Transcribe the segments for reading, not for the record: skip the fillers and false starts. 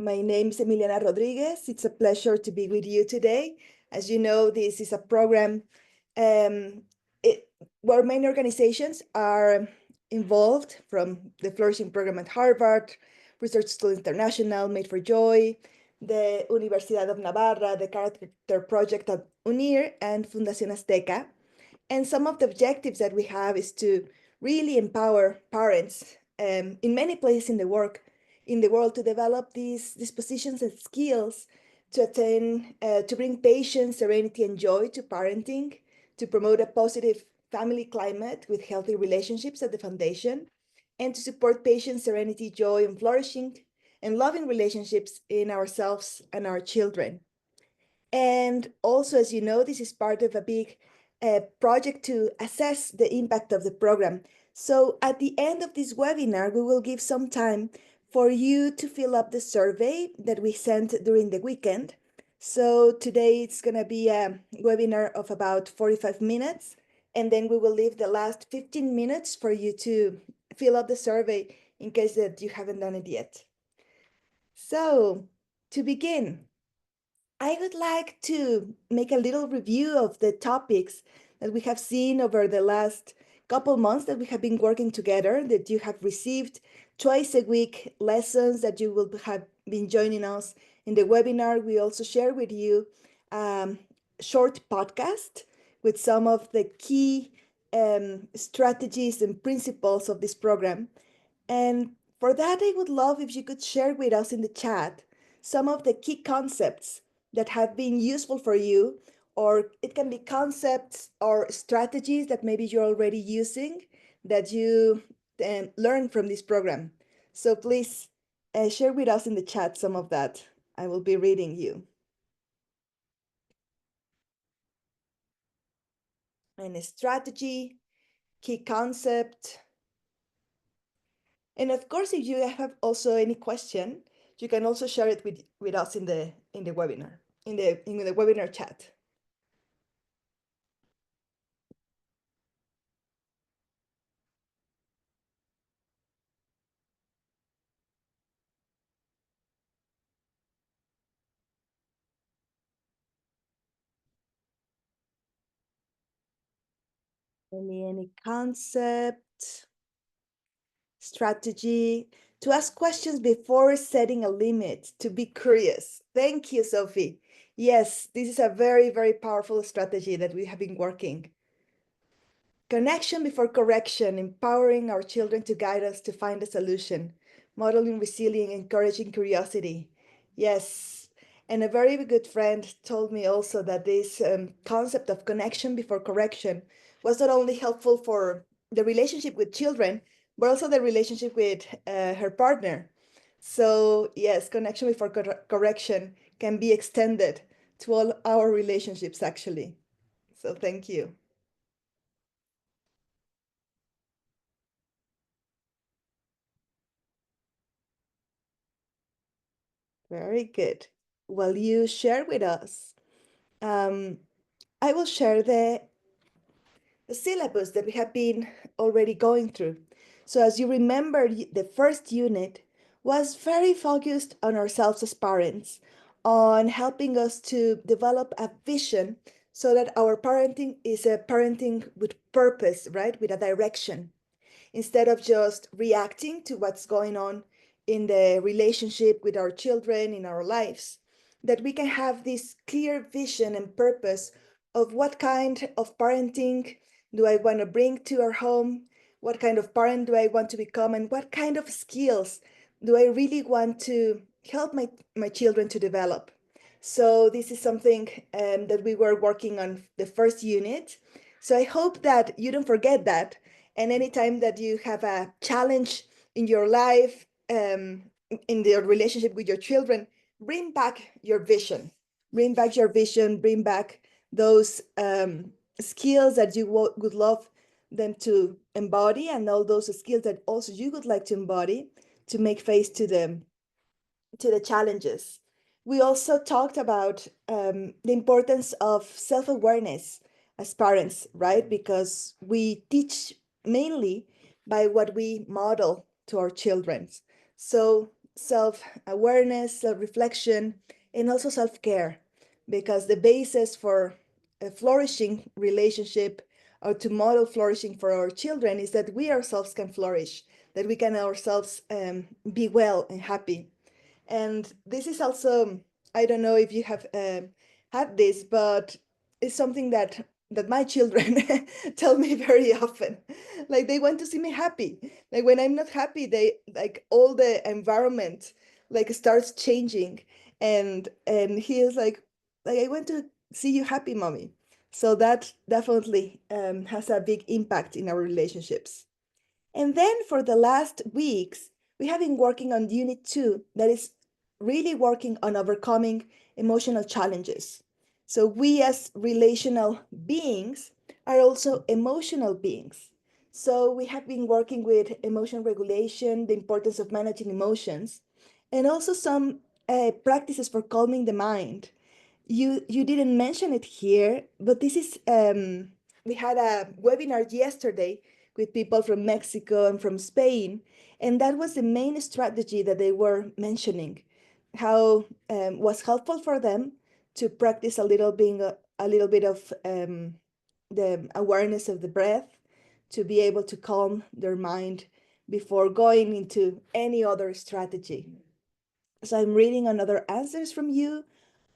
My name is Emiliana Rodriguez. It's a pleasure to be with you today. As you know, this is a program um, where many organizations are involved, from the Flourishing program at Harvard, Research Schools International, Made for Joy, the Universidad of Navarra, the Character Project at UNIR, and Fundación Azteca. And some of the objectives that we have is to really empower parents in many places in the world to develop these positions and skills to attain, to bring patience, serenity, and joy to parenting, to promote a positive family climate with healthy relationships at the foundation, and to support patience, serenity, joy, and flourishing and loving relationships in ourselves and our children. And also, as you know, this is part of a big project to assess the impact of the program. So at the end of this webinar, we will give some time for you to fill up the survey that we sent during the weekend. So today it's going to be a webinar of about 45 minutes, and then we will leave the last 15 minutes for you to fill up the survey in case that you haven't done it yet. So to begin, I would like to make a little review of the topics that we have seen over the last couple months that we have been working together, that you have received twice a week lessons that you will have been joining us in the webinar. We also share with you short podcast with some of the key strategies and principles of this program. And for that, I would love if you could share with us in the chat some of the key concepts that have been useful for you, or it can be concepts or strategies that maybe you're already using that you learned from this program. So please share with us in the chat some of that. I will be reading you. And a strategy, key concept. And of course, if you have also any question, you can also share it with us in the webinar, in the webinar chat. Any concept, strategy, to ask questions before setting a limit, to be curious. Thank you, Sophie. Yes, this is a very, very powerful strategy that we have been working. Connection before correction, empowering our children to guide us to find a solution, modeling resilience, encouraging curiosity. Yes, and a very good friend told me also that this concept of connection before correction was not only helpful for the relationship with children, but also the relationship with her partner. So yes, connection before correction can be extended to all our relationships, actually. So thank you. Very good. Will you share with us? Um, I will share the syllabus that we have been already going through. So as you remember, the first unit was very focused on ourselves as parents, on helping us to develop a vision so that our parenting is a parenting with purpose, right? With a direction, instead of just reacting to what's going on in the relationship with our children in our lives, that we can have this clear vision and purpose of what kind of parenting do I want to bring to our home, what kind of parent do I want to become, and what kind of skills do I really want to help my children to develop. So this is something that we were working on the first unit. So I hope that you don't forget that, and anytime that you have a challenge in your life, in your relationship with your children, bring back your vision. Bring back your vision, bring back those skills that you would love them to embody, and all those skills that also you would like to embody to make face to the challenges. We also talked about the importance of self-awareness as parents, right? Because we teach mainly by what we model to our children. So self-awareness, self-reflection, and also self-care, because the basis for a flourishing relationship or to model flourishing for our children is that we ourselves can flourish, that we can ourselves be well and happy. And this is also, I don't know if you have had this, but it's something that my children tell me very often. Like they want to see me happy. Like when I'm not happy, they like all the environment like starts changing. And he is like I want to see you happy, mommy. So that definitely has a big impact in our relationships. And then for the last weeks, we have been working on Unit 2, that is really working on overcoming emotional challenges. So we as relational beings are also emotional beings. So we have been working with emotion regulation, the importance of managing emotions, and also some practices for calming the mind. You didn't mention it here, but this is we had a webinar yesterday with people from Mexico and from Spain, and that was the main strategy that they were mentioning, how was helpful for them to practice a little bit of the awareness of the breath, to be able to calm their mind before going into any other strategy. So I'm reading another answers from you.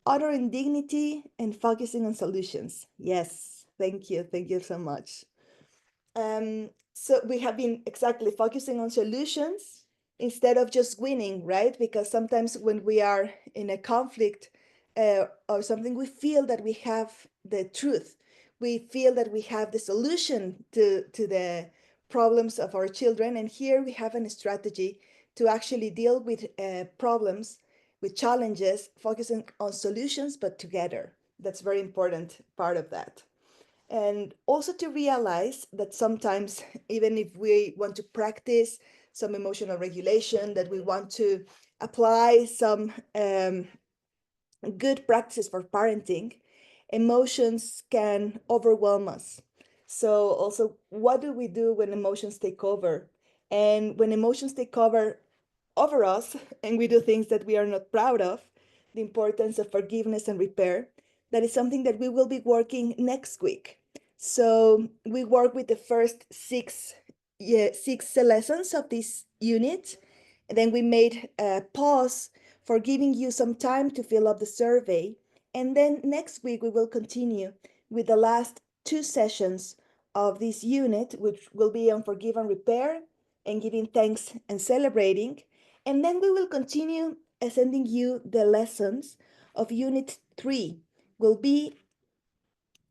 Honoring dignity and focusing on solutions. Yes, thank you. Thank you so much. So we have been exactly focusing on solutions instead of just winning, right? Because sometimes when we are in a conflict or something, we feel that we have the truth. We feel that we have the solution to the problems of our children. And here we have a strategy to actually deal with problems, with challenges, focusing on solutions, but together. That's very important part of that. And also to realize that sometimes, even if we want to practice some emotional regulation, that we want to apply some good practices for parenting, emotions can overwhelm us. So, also, what do we do when emotions take over? And when emotions take over us and we do things that we are not proud of, the importance of forgiveness and repair, that is something that we will be working next week. So, we work with the first six lessons of this unit. And then we made a pause for giving you some time to fill up the survey. And then next week, we will continue with the last two sessions of this unit, which will be on forgive and repair and giving thanks and celebrating. And then we will continue sending you the lessons of Unit 3, will be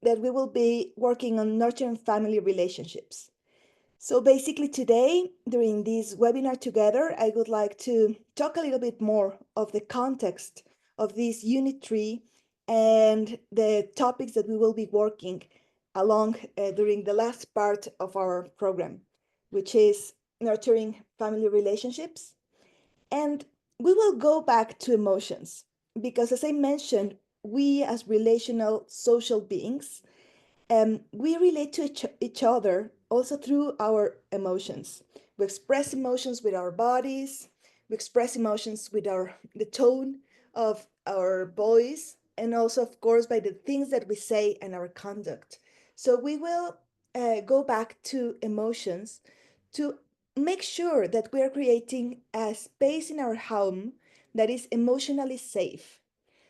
that we will be working on nurturing family relationships. So basically today, during this webinar together, I would like to talk a little bit more of the context of this Unit 3 and the topics that we will be working along during the last part of our program, which is nurturing family relationships. And we will go back to emotions because, as I mentioned, we as relational social beings we relate to each other also through our emotions. We express emotions with our bodies. We express emotions with the tone of our voice, and also, of course, by the things that we say and our conduct. So we will go back to emotions to make sure that we are creating a space in our home that is emotionally safe.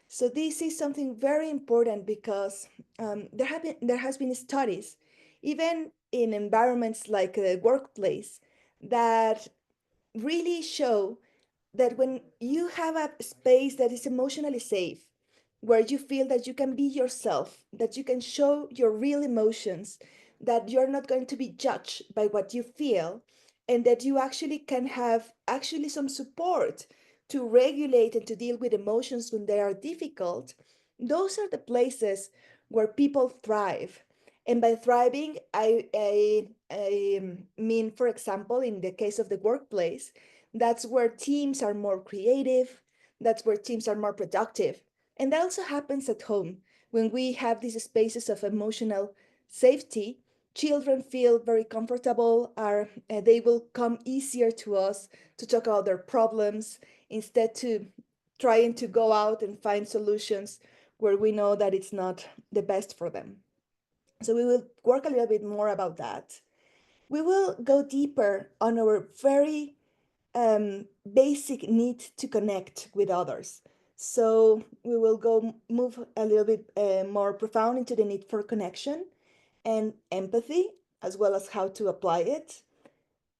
So this is something very important because there has been studies, even in environments like the workplace, that really show that when you have a space that is emotionally safe, where you feel that you can be yourself, that you can show your real emotions, that you're not going to be judged by what you feel, and that you actually can have actually some support to regulate and to deal with emotions when they are difficult, those are the places where people thrive. And by thriving, I mean, for example, in the case of the workplace, that's where teams are more creative. That's where teams are more productive. And that also happens at home. When we have these spaces of emotional safety, children feel very comfortable, they will come easier to us to talk about their problems. instead to trying to go out and find solutions where we know that it's not the best for them. So we will work a little bit more about that. We will go deeper on our very basic need to connect with others. So we will go move a little bit more profound into the need for connection and empathy, as well as how to apply it.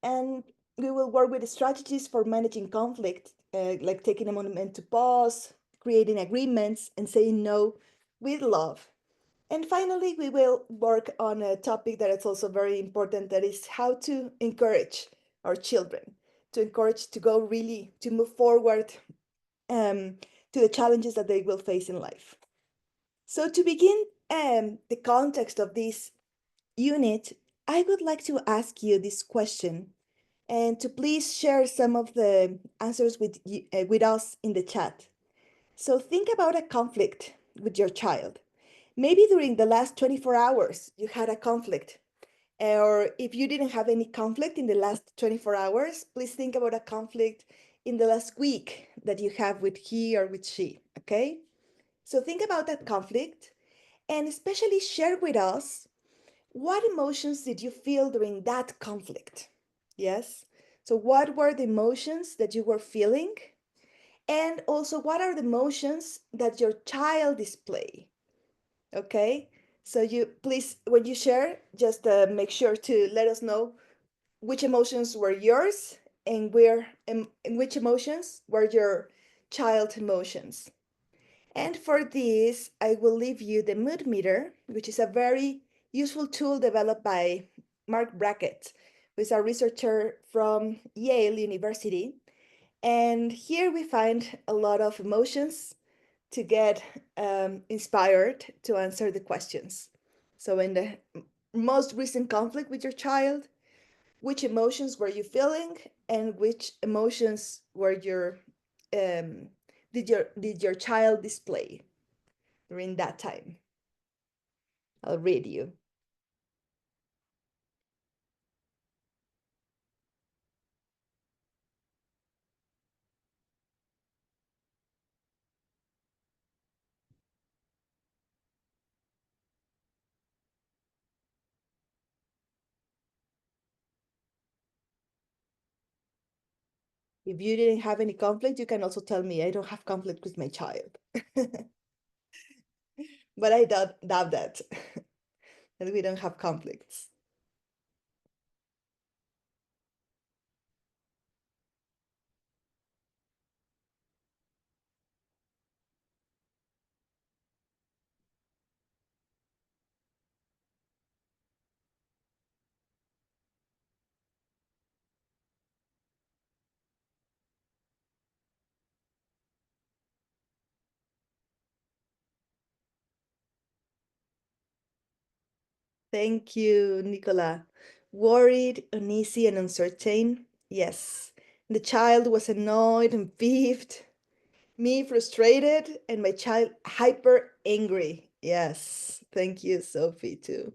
And we will work with strategies for managing conflict, like taking a moment to pause, creating agreements, and saying no with love. And finally, we will work on a topic that is also very important, that is how to encourage our children, to encourage to go really, to move forward um, to the challenges that they will face in life. So to begin the context of this unit, I would like to ask you this question and to please share some of the answers with us in the chat. So think about a conflict with your child. Maybe during the last 24 hours, you had a conflict. Or if you didn't have any conflict in the last 24 hours, please think about a conflict in the last week that you have with he or with she, okay? So think about that conflict and especially share with us what emotions did you feel during that conflict? Yes? So what were the emotions that you were feeling? And also, what are the emotions that your child display? Okay, so you please, when you share, just make sure to let us know which emotions were yours and where and which emotions were your child emotions. And for this, I will leave you the mood meter, which is a very useful tool developed by Mark Brackett, who is a researcher from Yale University. And here we find a lot of emotions to get inspired to answer the questions. So, in the most recent conflict with your child, which emotions were you feeling, and which emotions were your did your child display during that time? I'll read you. If you didn't have any conflict, you can also tell me I don't have conflict with my child. But I doubt that that we don't have conflicts. Thank you, Nicola. Worried, uneasy, and uncertain. Yes. The child was annoyed and peeved. Me frustrated, and my child hyper angry. Yes. Thank you, Sophie, too.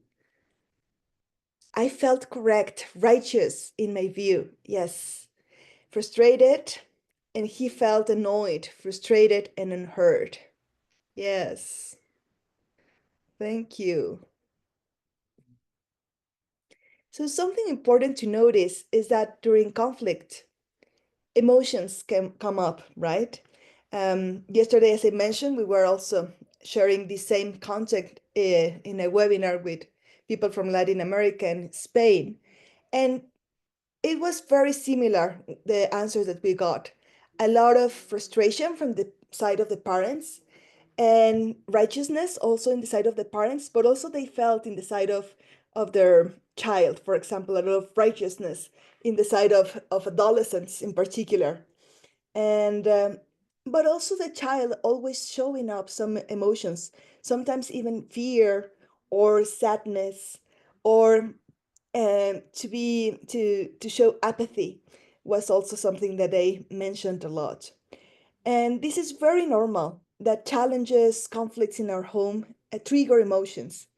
I felt correct, righteous in my view. Yes. Frustrated, and he felt annoyed, frustrated, and unheard. Yes. Thank you. So, something important to notice is that during conflict, emotions can come up, right? Yesterday, as I mentioned, we were also sharing the same content in a webinar with people from Latin America and Spain. And it was very similar, the answers that we got. A lot of frustration from the side of the parents and righteousness also in the side of the parents, but also they felt in the side of their child, for example, a lot of righteousness in the side of adolescents in particular. And but also the child always showing up some emotions, sometimes even fear or sadness, or to show apathy was also something that they mentioned a lot. And this is very normal that challenges, conflicts in our home trigger emotions.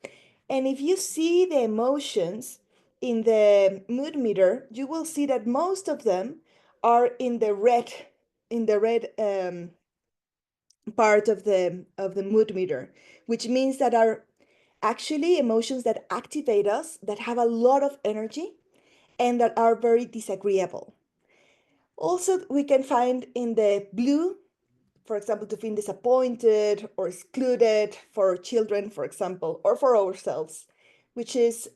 And if you see the emotions in the mood meter, you will see that most of them are in the red red part of the mood meter, which means that are actually emotions that activate us, that have a lot of energy, and that are very disagreeable. Also, we can find in the blue, for example, to feel disappointed or excluded for children, for example, or for ourselves, which is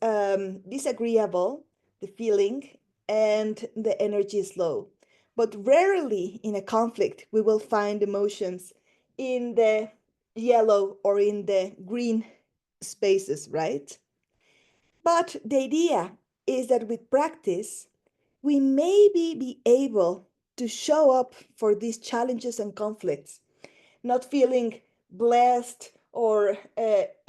disagreeable, the feeling, and the energy is low. But rarely in a conflict, we will find emotions in the yellow or in the green spaces, right? But the idea is that with practice, we maybe be able to show up for these challenges and conflicts, not feeling blessed or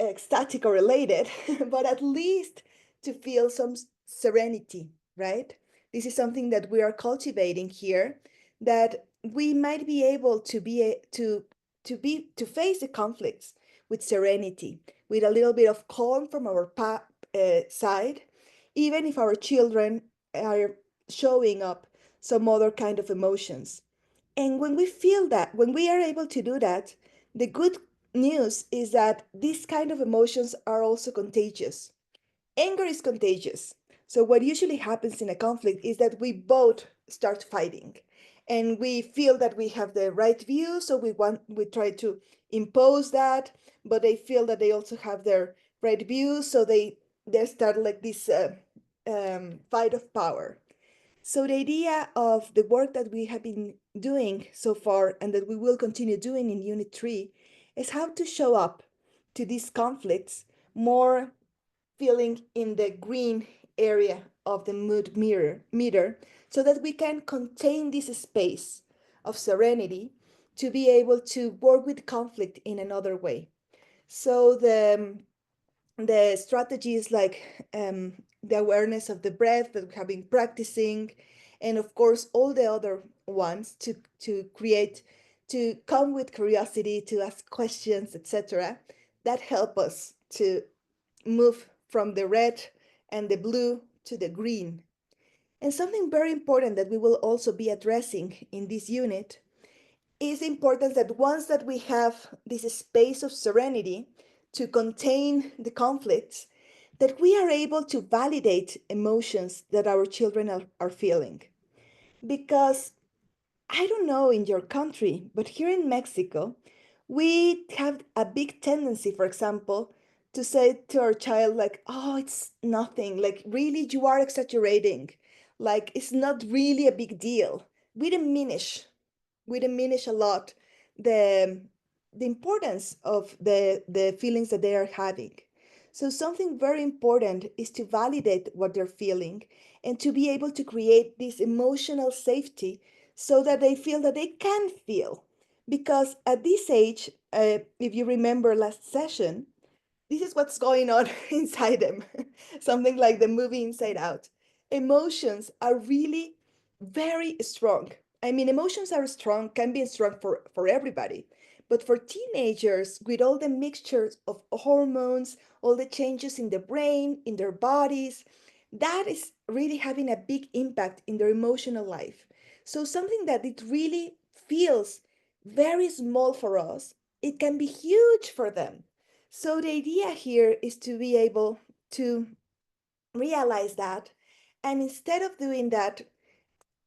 ecstatic or elated, but at least to feel some serenity, right? This is something that we are cultivating here, that we might be able to to face the conflicts with serenity, with a little bit of calm from our side, even if our children are showing up some other kind of emotions. And when we feel that, when we are able to do that, the good news is that these kind of emotions are also contagious. Anger is contagious. So what usually happens in a conflict is that we both start fighting. And we feel that we have the right view, so we try to impose that, but they feel that they also have their right view, so they start like this fight of power. So the idea of the work that we have been doing so far and that we will continue doing in Unit 3 is how to show up to these conflicts more feeling in the green area of the mood meter so that we can contain this space of serenity to be able to work with conflict in another way. So the strategies like the awareness of the breath that we have been practicing, and of course all the other ones to create, to come with curiosity, to ask questions, etc., that help us to move from the red and the blue to the green. And something very important that we will also be addressing in this unit is important that once that we have this space of serenity to contain the conflicts, that we are able to validate emotions that our children are feeling. Because I don't know in your country, but here in Mexico, we have a big tendency, for example, to say to our child, like, oh, it's nothing. Like, really, you are exaggerating. Like, it's not really a big deal. We diminish we diminish a lot the the importance of the feelings that they are having. So something very important is to validate what they're feeling and to be able to create this emotional safety so that they feel that they can feel. Because at this age, if you remember last session, this is what's going on inside them. Something like the movie Inside Out. Emotions are really very strong. I mean, emotions are strong, can be strong for everybody. But for teenagers, with all the mixtures of hormones, all the changes in the brain, in their bodies, that is really having a big impact in their emotional life. So something that it really feels very small for us, it can be huge for them. So the idea here is to be able to realize that, and instead of doing that,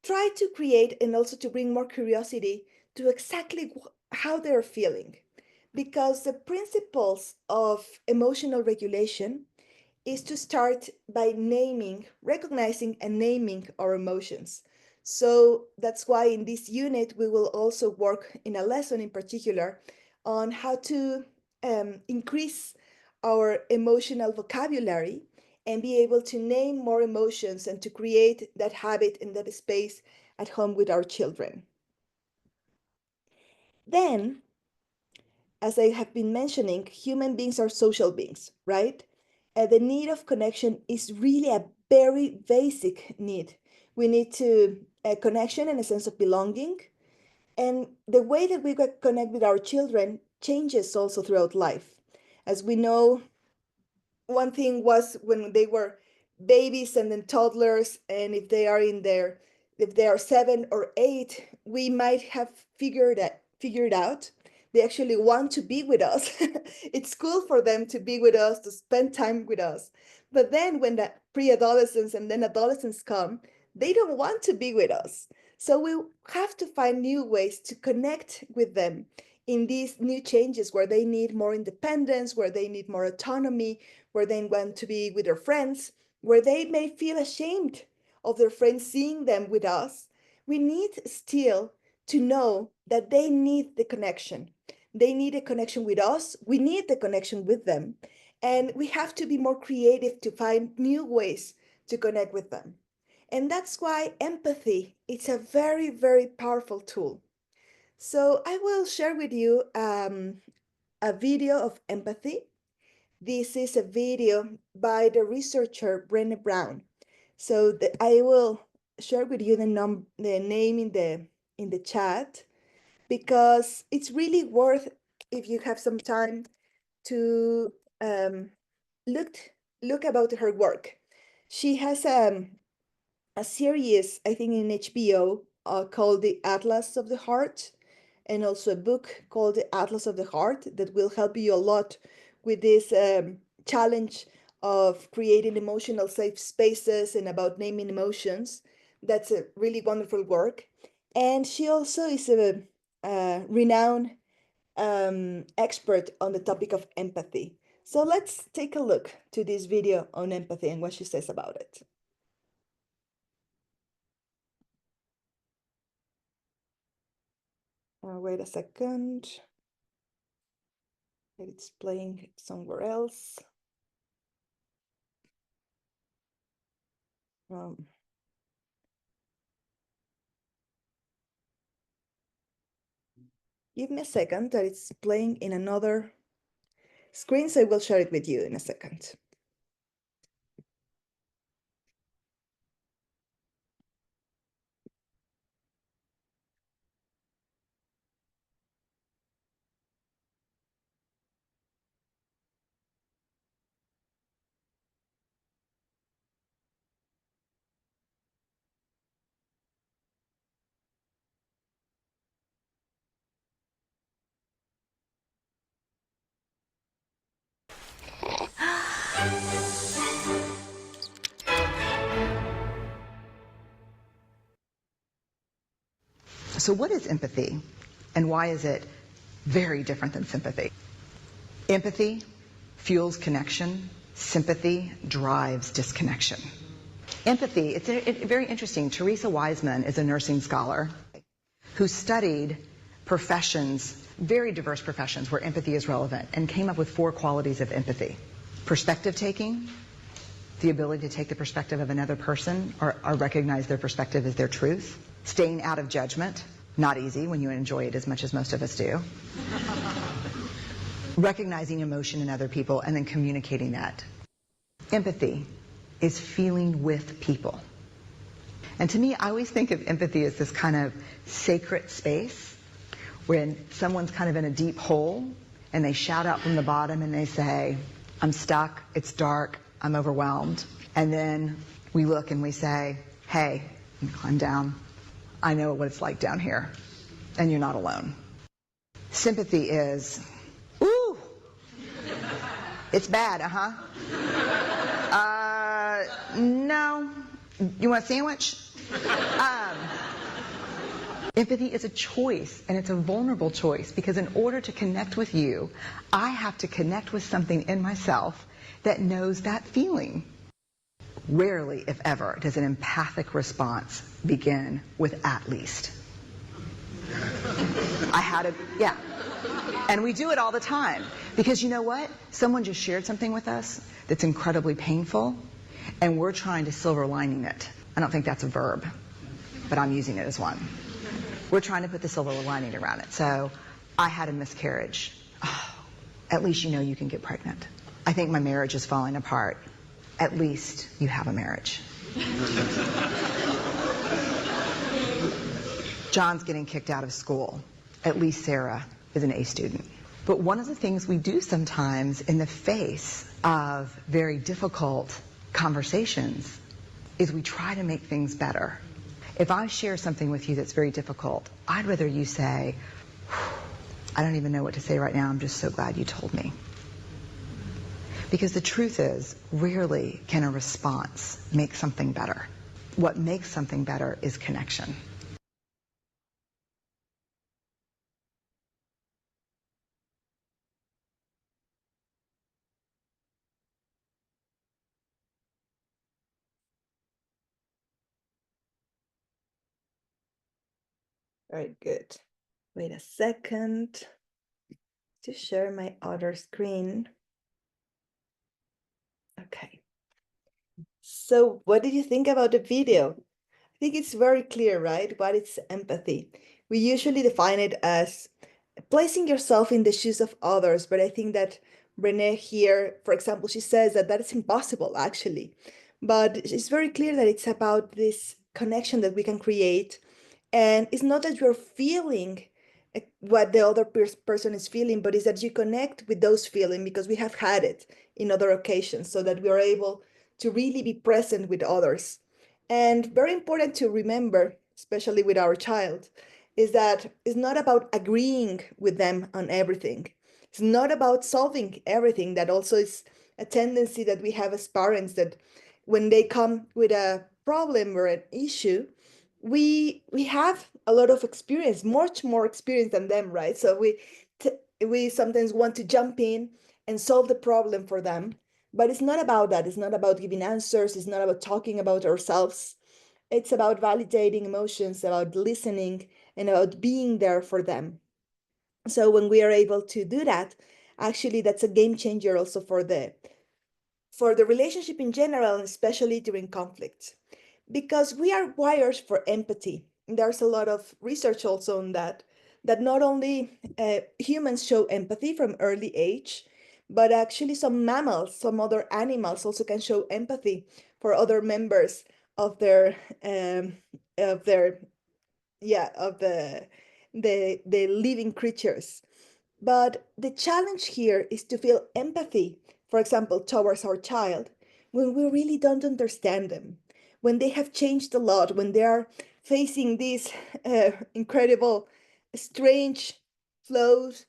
try to create and also to bring more curiosity to exactly how they're feeling. Because the principles of emotional regulation is to start by naming, recognizing, and naming our emotions. So that's why in this unit, we will also work in a lesson in particular on how to increase our emotional vocabulary and be able to name more emotions and to create that habit and that space at home with our children. Then, as I have been mentioning, human beings are social beings, right? The need of connection is really a very basic need. We need to a connection and a sense of belonging. And the way that we connect with our children changes also throughout life. As we know, one thing was when they were babies and then toddlers, and if they are in their if they are 7 or 8, we might have figured out they actually want to be with us. It's cool for them to be with us, to spend time with us. But then when the pre-adolescents and then adolescents come, they don't want to be with us. So we have to find new ways to connect with them in these new changes where they need more independence, where they need more autonomy, where they want to be with their friends, where they may feel ashamed of their friends seeing them with us. We need still to know that they need the connection. They need a connection with us. We need the connection with them. And we have to be more creative to find new ways to connect with them. And that's why empathy is a very, very powerful tool. So I will share with you a video of empathy. This is a video by the researcher Brené Brown. So I will share with you the name in the chat, because it's really worth, if you have some time, to look about her work. She has a series, I think, in HBO called The Atlas of the Heart, and also a book called The Atlas of the Heart that will help you a lot with this challenge of creating emotional safe spaces and about naming emotions. That's a really wonderful work. And she also is a renowned expert on the topic of empathy. So let's take a look to this video on empathy and what she says about it. Wait a second. It's playing somewhere else. Give me a second, that it's playing in another screen, so I will share it with you in a second. So what is empathy, and why is it very different than sympathy? Empathy fuels connection. Sympathy drives disconnection. Empathy, it's very interesting. Teresa Wiseman is a nursing scholar who studied professions, very diverse professions where empathy is relevant, and came up with 4 qualities of empathy. Perspective taking, the ability to take the perspective of another person or recognize their perspective as their truth. Staying out of judgment, not easy when you enjoy it as much as most of us do. Recognizing emotion in other people and then communicating that. Empathy is feeling with people. And to me, I always think of empathy as this kind of sacred space when someone's kind of in a deep hole and they shout out from the bottom and they say, "I'm stuck, it's dark, I'm overwhelmed." And then we look and we say, "Hey, climb down. I know what it's like down here, and you're not alone." Sympathy is, "Ooh, it's bad, no. You want a sandwich?" Empathy is a choice, and it's a vulnerable choice, because in order to connect with you, I have to connect with something in myself that knows that feeling. Rarely, if ever, does an empathic response begin with "at least." Yeah. And we do it all the time. Because you know what? Someone just shared something with us that's incredibly painful, and we're trying to silver lining it. I don't think that's a verb, but I'm using it as one. We're trying to put the silver lining around it. So, I had a miscarriage. Oh, at least you know you can get pregnant. I think my marriage is falling apart. At least you have a marriage. John's getting kicked out of school. At least Sarah is an A student. But one of the things we do sometimes in the face of very difficult conversations is we try to make things better. If I share something with you that's very difficult, I'd rather you say, I don't even know what to say right now, I'm just so glad you told me. Because the truth is, rarely can a response make something better. What makes something better is connection. Very good. Wait a second to share my other screen. Okay. So what did you think about the video? I think it's very clear, right? What is empathy? We usually define it as placing yourself in the shoes of others, but I think that Renee here, for example, she says that that is impossible actually. But it's very clear that it's about this connection that we can create. And it's not that you're feeling what the other person is feeling, but it's that you connect with those feelings because we have had it in other occasions so that we are able to really be present with others. And very important to remember, especially with our child, is that it's not about agreeing with them on everything. It's not about solving everything. That also is a tendency that we have as parents, that when they come with a problem or an issue, we have a lot of experience, much more experience than them, right? So we sometimes want to jump in and solve the problem for them, but it's not about that. It's not about giving answers. It's not about talking about ourselves. It's about validating emotions, about listening, and about being there for them. So when we are able to do that, actually that's a game changer also for the relationship in general, and especially during conflict, because we are wired for empathy. There's a lot of research also on that, that not only humans show empathy from early age, but actually some mammals, some other animals also can show empathy for other members of um, their yeah, of the living creatures. But the challenge here is to feel empathy, for example, towards our child, when we really don't understand them, when they have changed a lot, when they are facing these incredible, strange flows,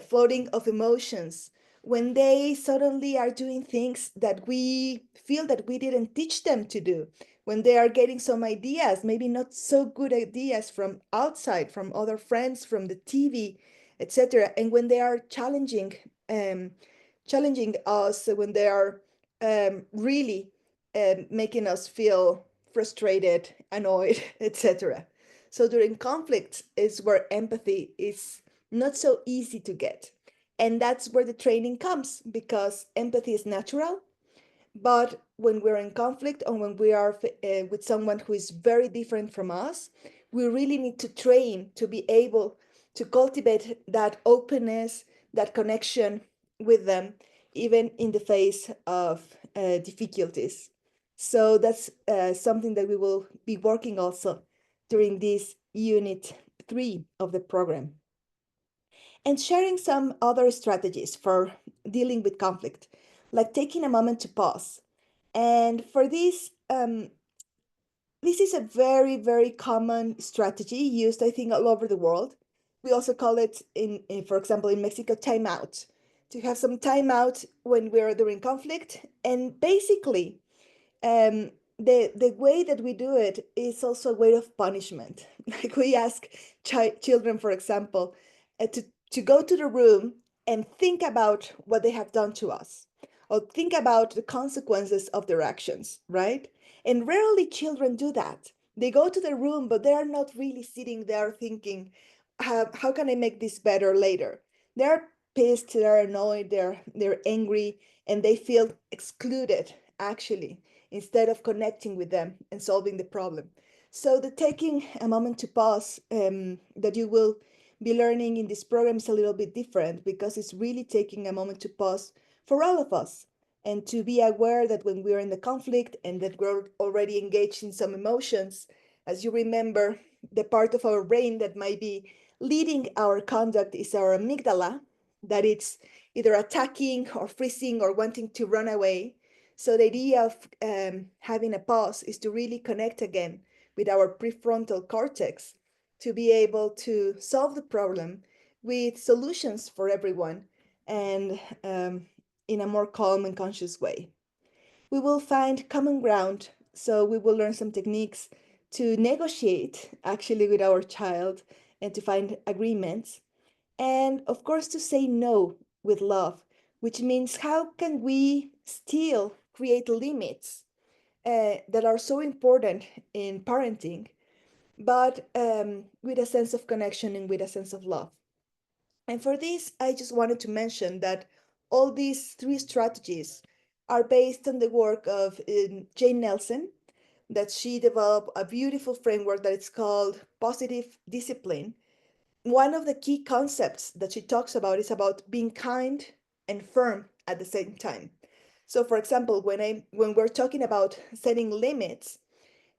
floating of emotions, when they suddenly are doing things that we feel that we didn't teach them to do, when they are getting some ideas, maybe not so good ideas from outside, from other friends, from the TV, etc. And when they are um, challenging us, when they are really making us feel frustrated, annoyed, etc. So during conflicts is where empathy is not so easy to get. And that's where the training comes, because empathy is natural. But when we're in conflict, or when we are with someone who is very different from us, we really need to train to be able to cultivate that openness, that connection with them, even in the face of difficulties. So that's something that we will be working also during this unit 3 of the program. And sharing some other strategies for dealing with conflict, like taking a moment to pause. And for this is a very, very common strategy used, I think, all over the world. We also call it, for example, in Mexico, timeout, to have some timeout when we're during conflict. And basically, the way that we do it is also a way of punishment. Like we ask children, for example, to go to the room and think about what they have done to us, or think about the consequences of their actions, right? And rarely children do that. They go to the room, but they are not really sitting there thinking, how can I make this better later? They're pissed, they're annoyed, they're angry, and they feel excluded, actually, instead of connecting with them and solving the problem. So the taking a moment to pause that you will be learning in this program is a little bit different, because it's really taking a moment to pause for all of us, and to be aware that when we're in the conflict and that we're already engaged in some emotions, as you remember, the part of our brain that might be leading our conduct is our amygdala, that it's either attacking or freezing or wanting to run away. So the idea of having a pause is to really connect again with our prefrontal cortex to be able to solve the problem with solutions for everyone and in a more calm and conscious way. We will find common ground, so we will learn some techniques to negotiate actually with our child and to find agreements. And of course, to say no with love, which means how can we still create limits that are so important in parenting, but with a sense of connection and with a sense of love. And for this, I just wanted to mention that all these three strategies are based on the work of Jane Nelson, that she developed a beautiful framework that is called positive discipline. One of the key concepts that she talks about is about being kind and firm at the same time. So for example, when we're talking about setting limits,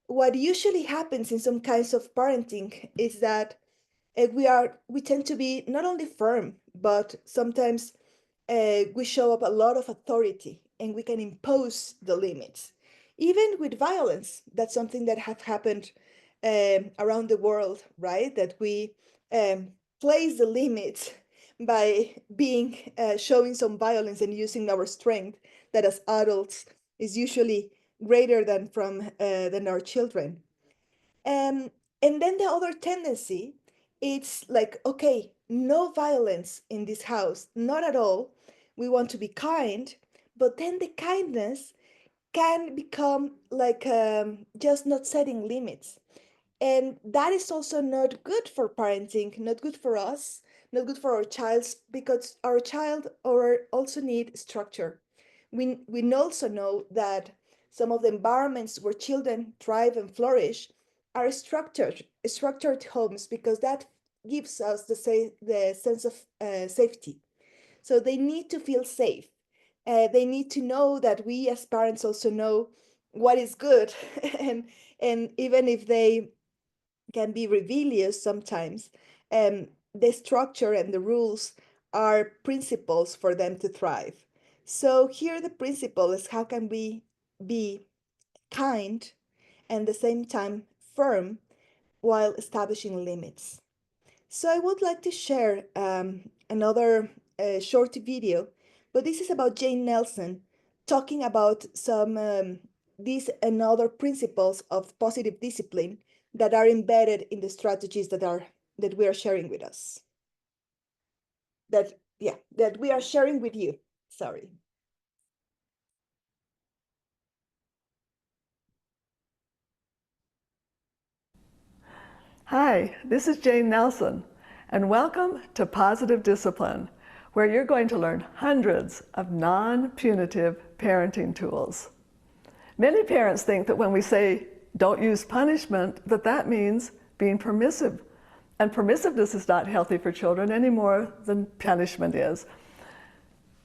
what usually happens in some kinds of parenting is that we tend to be not only firm, but sometimes we show up a lot of authority and we can impose the limits, even with violence. That's something that have happened around the world, right? That we um, place the limits by being showing some violence and using our strength that as adults is usually greater than our children. um, and then the other tendency, it's like, okay, no violence in this house, not at all. We want to be kind, but then the kindness can become like just not setting limits. And that is also not good for parenting, not good for us, not good for our child, because our child or also need structure. We also know that some of the environments where children thrive and flourish are structured homes, because that gives us the sense of safety. So they need to feel safe. They need to know that we as parents also know what is good, and even if they can be rebellious sometimes, the structure and the rules are principles for them to thrive. So here the principle is how can we be kind and at the same time firm while establishing limits. So I would like to share another short video, but this is about Jane Nelson talking about some these and other principles of positive discipline that are embedded in the strategies that we are sharing with us. That we are sharing with you. Sorry. Hi, this is Jane Nelson, and welcome to Positive Discipline, where you're going to learn hundreds of non-punitive parenting tools. Many parents think that when we say don't use punishment, that means being permissive. And permissiveness is not healthy for children any more than punishment is.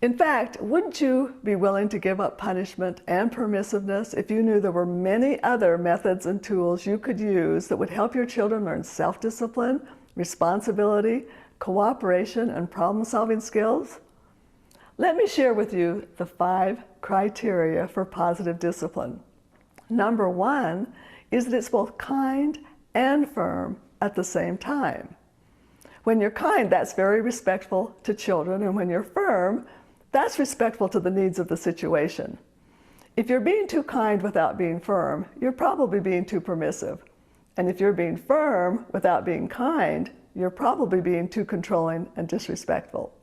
In fact, wouldn't you be willing to give up punishment and permissiveness if you knew there were many other methods and tools you could use that would help your children learn self-discipline, responsibility, cooperation, and problem-solving skills? Let me share with you the 5 criteria for positive discipline. Number 1 is that it's both kind and firm at the same time. When you're kind, that's very respectful to children, and when you're firm, that's respectful to the needs of the situation. If you're being too kind without being firm, you're probably being too permissive. And if you're being firm without being kind, you're probably being too controlling and disrespectful.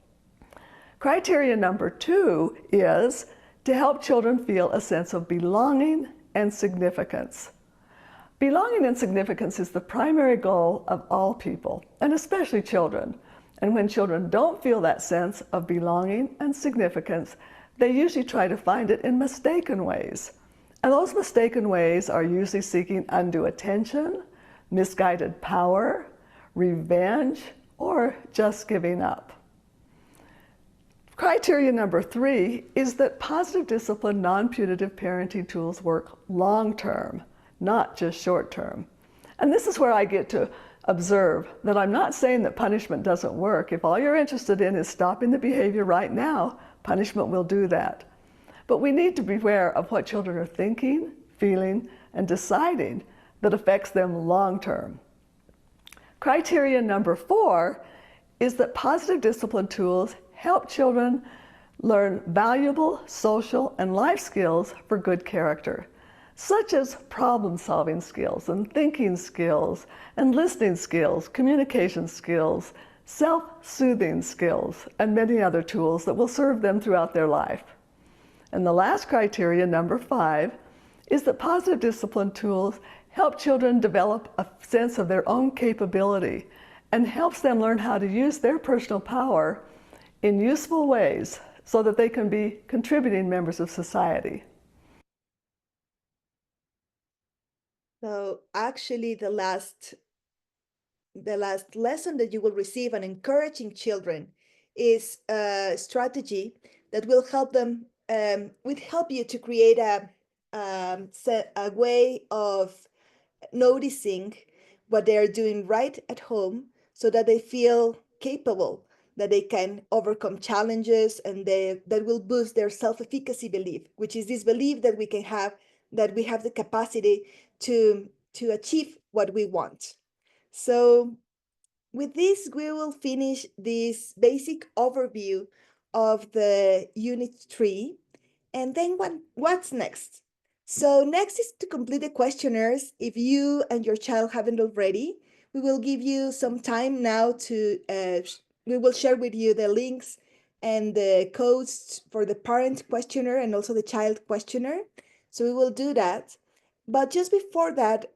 Criteria number 2 is to help children feel a sense of belonging and significance. Belonging and significance is the primary goal of all people, and especially children. And when children don't feel that sense of belonging and significance, they usually try to find it in mistaken ways. And those mistaken ways are usually seeking undue attention, misguided power, revenge, or just giving up. Criteria number 3 is that positive discipline, non-punitive parenting tools work long-term, not just short-term. And this is where I get to observe that I'm not saying that punishment doesn't work. If all you're interested in is stopping the behavior right now, punishment will do that. But we need to be aware of what children are thinking, feeling, and deciding that affects them long term. Criteria number 4 is that positive discipline tools help children learn valuable social and life skills for good character, such as problem-solving skills and thinking skills and listening skills, communication skills, self-soothing skills, and many other tools that will serve them throughout their life. And the last criteria, number 5, is that positive discipline tools help children develop a sense of their own capability and helps them learn how to use their personal power in useful ways so that they can be contributing members of society. So actually the last lesson that you will receive on encouraging children is a strategy that will help them, will help you to create a way of noticing what they are doing right at home so that they feel capable, that they can overcome challenges, and that will boost their self-efficacy belief, which is this belief that we can have, that we have the capacity to achieve what we want. So with this, we will finish this basic overview of the Unit 3. And then what's next? So next is to complete the questionnaires. If you and your child haven't already, we will give you some time now to, we will share with you the links and the codes for the parent questionnaire and also the child questionnaire. So we will do that. But just before that,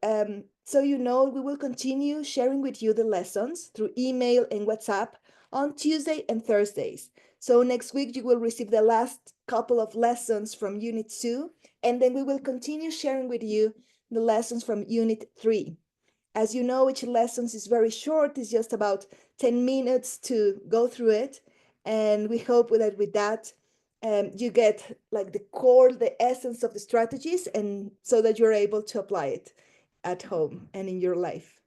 so you know, we will continue sharing with you the lessons through email and WhatsApp on Tuesday and Thursdays. So next week you will receive the last couple of lessons from Unit 2, and then we will continue sharing with you the lessons from Unit 3. As you know, each lesson is very short. It's just about 10 minutes to go through it. And we hope that with that, you get like the core, the essence of the strategies, and so that you're able to apply it at home and in your life.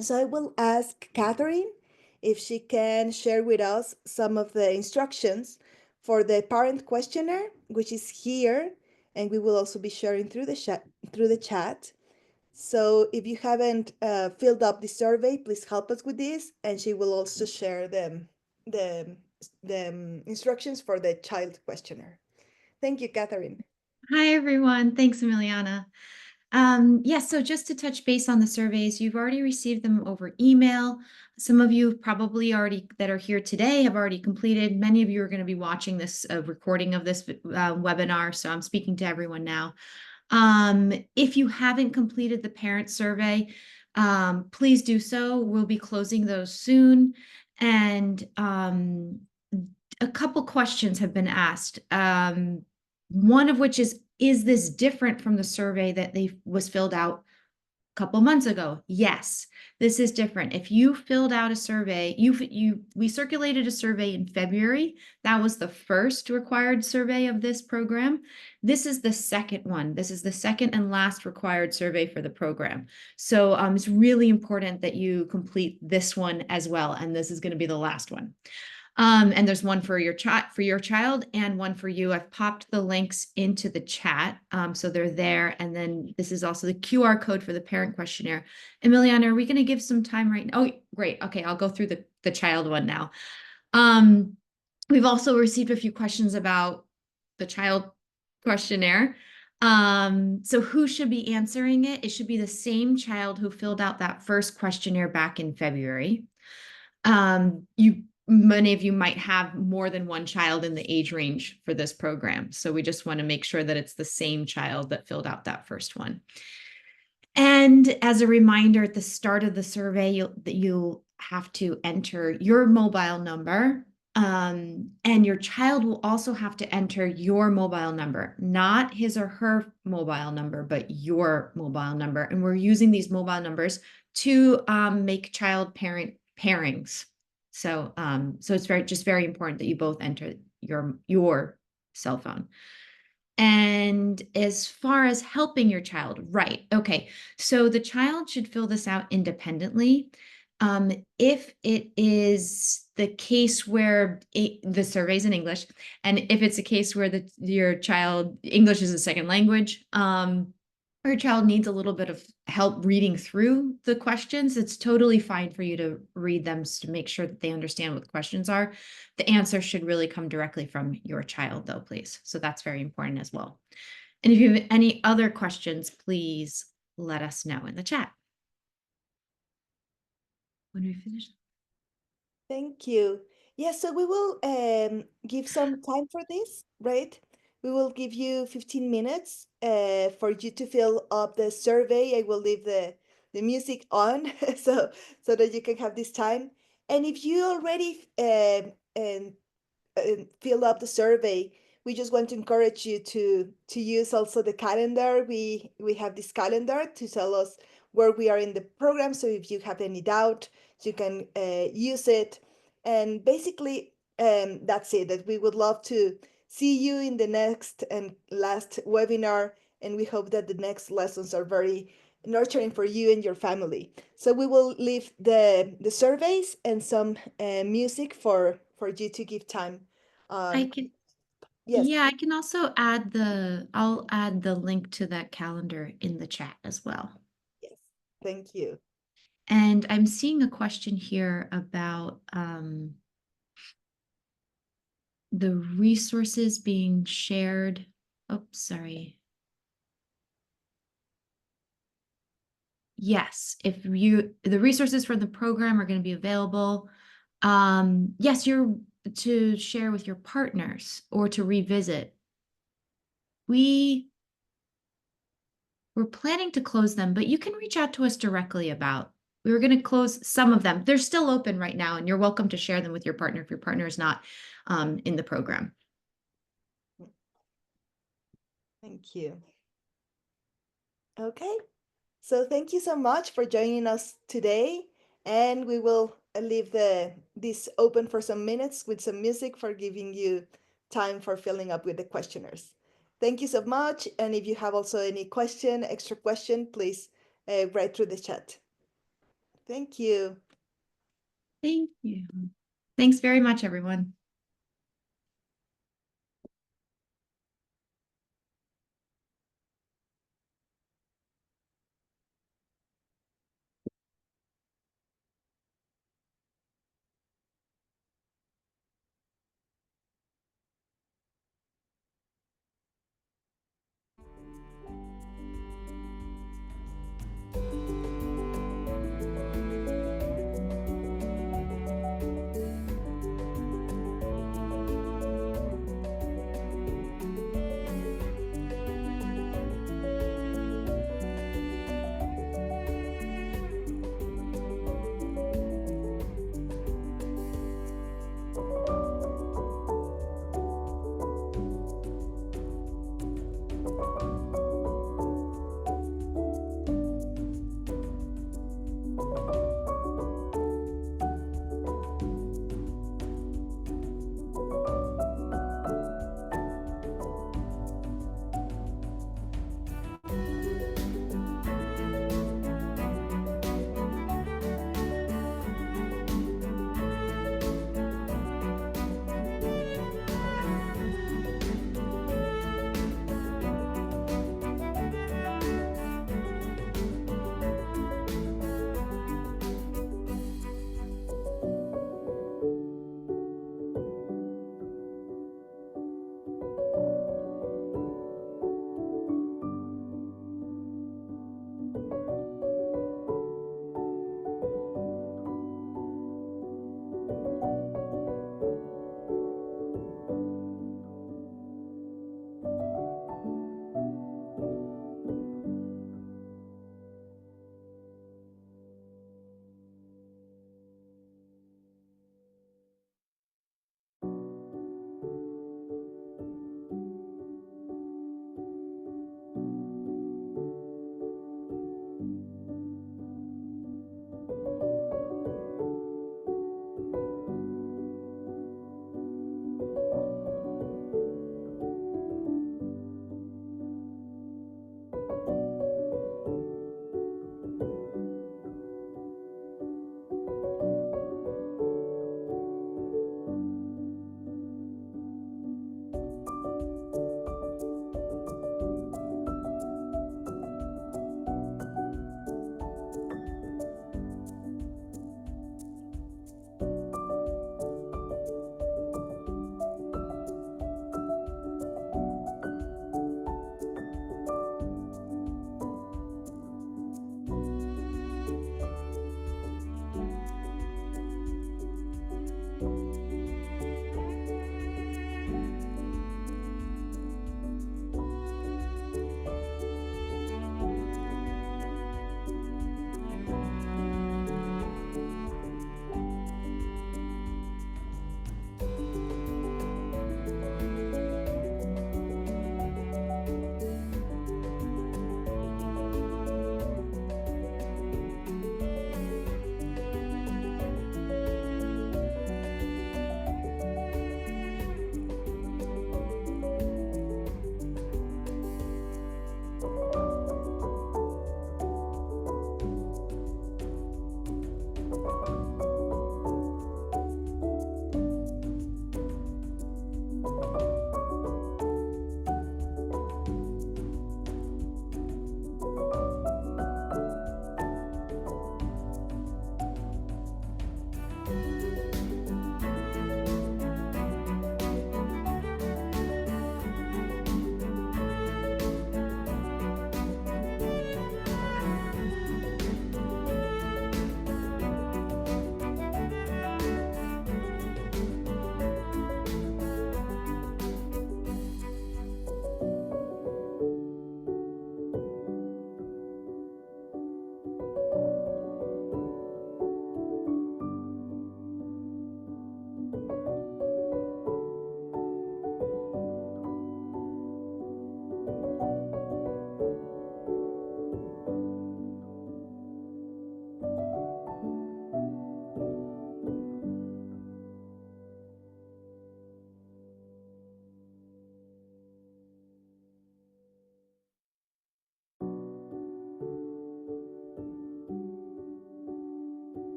So I will ask Catherine if she can share with us some of the instructions for the parent questionnaire, which is here, and we will also be sharing through the chat. So if you haven't filled up the survey, please help us with this, and she will also share the instructions for the child questionnaire. Thank you, Catherine. Hi, everyone. Thanks, Emiliana. Yes, so just to touch base on the surveys, you've already received them over email. Some of you probably already that are here today have already completed. Many of you are going to be watching this recording of this webinar, so I'm speaking to everyone now. If you haven't completed the parent survey, please do so. We'll be closing those soon. And a couple questions have been asked. One of which is this different from the survey that was filled out a couple months ago? Yes, this is different. If you filled out a survey, we circulated a survey in February. That was the first required survey of this program. This is the second one. This is the second and last required survey for the program. So it's really important that you complete this one as well. And this is going to be the last one. And there's one for your child and one for you. I've popped the links into the chat, so they're there. And then this is also the QR code for the parent questionnaire. Emiliana, are we going to give some time right now? Oh, great. Okay, I'll go through the child one now. We've also received a few questions about the child questionnaire. So who should be answering it? It should be the same child who filled out that first questionnaire back in February. Many of you might have more than one child in the age range for this program. So we just want to make sure that it's the same child that filled out that first one. And as a reminder, at the start of the survey, you'll have to enter your mobile number. And your child will also have to enter your mobile number, not his or her mobile number, but your mobile number. And we're using these mobile numbers to make child parent pairings. So it's very important that you both enter your cell phone. And as far as helping your child, right? Okay, so the child should fill this out independently. If it is the case where the survey's in English, and if it's a case where your child English is a second language, Or your child needs a little bit of help reading through the questions, it's totally fine for you to read them to make sure that they understand what the questions are. The answer should really come directly from your child, though, please. So that's very important as well. And if you have any other questions, please let us know in the chat when we finish. Thank you. Yeah, so we will give some time for this, right? We will give you 15 minutes for you to fill up the survey. I will leave the music on so that you can have this time. And if you already fill up the survey, we just want to encourage you to use also the calendar. We have this calendar to tell us where we are in the program. So if you have any doubt, you can use it. And basically, that's it. That we would love to see you in the next and last webinar. And we hope that the next lessons are very nurturing for you and your family. So we will leave the surveys and some music for you to give time. I can, Yes, yeah, I can also add I'll add the link to that calendar in the chat as well. yes. Thank you. And I'm seeing a question here about the resources being shared. Oh, sorry. Yes, if the resources from the program are going to be available. Yes, you're to share with your partners or to revisit. We're planning to close them, but you can reach out to us directly about. We were going to close some of them. They're still open right now, and you're welcome to share them with your partner if your partner is not in the program. Thank you. Okay. So thank you so much for joining us today. And we will leave this open for some minutes with some music for giving you time for filling up with the questionnaires. Thank you so much. And if you have also any question, extra question, please write through the chat. Thank you. Thank you. Thanks very much, everyone.